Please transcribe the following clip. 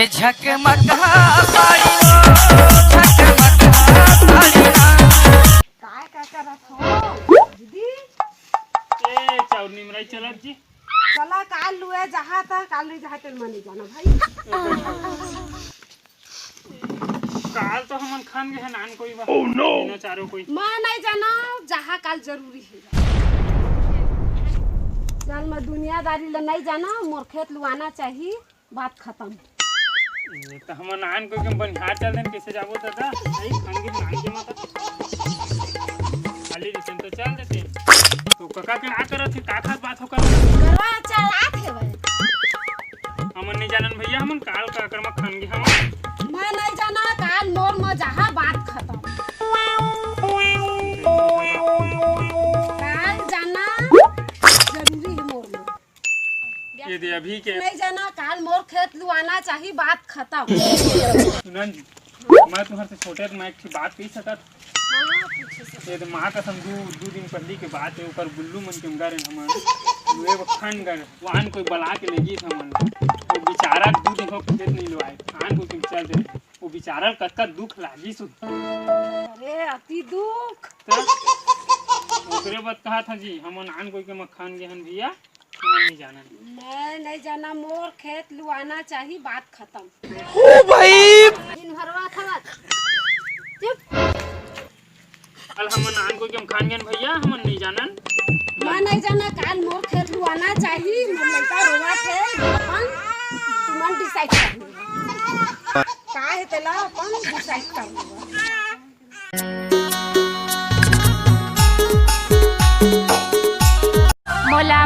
के झकमक साड़ी झकमक साड़ी काय करत हो दीदी? ए चाउर निमराई चलत जी। चला काल लुए जहाँ था काल नहीं जहाँ तेल मनी जाना भाई। काल तो हमन खान गए नान कोई बा। Oh no! चारों कोई मैं नहीं जाना जहाँ काल जरूरी है। चल मैं दुनियादारी ले नहीं जाना, मोर खेत लुआना चाहिए, बात खत्म। तो हमन नान कोई के बनिहार चल देन कैसे जाबो दादा? भाई खान के नान के मत खाली रिसन तो चल देते। तो काका के आ करत है का खास बात हो कर करवा चलात है भाई। हमन नहीं जानन भैया, हमन काल का कर्म खान के हम मैं नहीं जाना काल मोर में जहाँ बात खत्म। काल जाना जरूरी है मोर में। ये दे अभी के नहीं जाना काल मोर खेत लुआना चाहिए, बात खत्म। सुनन जी, मैं तुम्हारे से छोटे तो मैं एक बात कही सकत। हाँ पूछे से। ये तो माँ कसम दू दिन पहले के बात है, ऊपर गुल्लू मन के घर हमन वे खान घर वहां कोई बला के लेगी हमन। वो बेचारा 2 दिन हो खेत नहीं लुआए खान को तुम चल दे। वो बेचारा कतका दुख लागी सु। अरे अति दुख। ओकरे बात कहा था जी, हमन आन कोई के मखान गेहन भैया हमन नहीं जाना। मैं नहीं जाना, मोर खेत लुआना चाहिए, बात खत्म। ओ भाई दिन भरवा खवत चुप। कल हमन आन कोई के मखान गेहन भैया हमन नहीं जाना। मैं नहीं जाना काल मोर खेत लुआना चाहिए, मोर लड़का रोवा थे अपन तुमन डिसाइड कर लेगा का है तेला अपन डिसाइड कर लेगा। मोला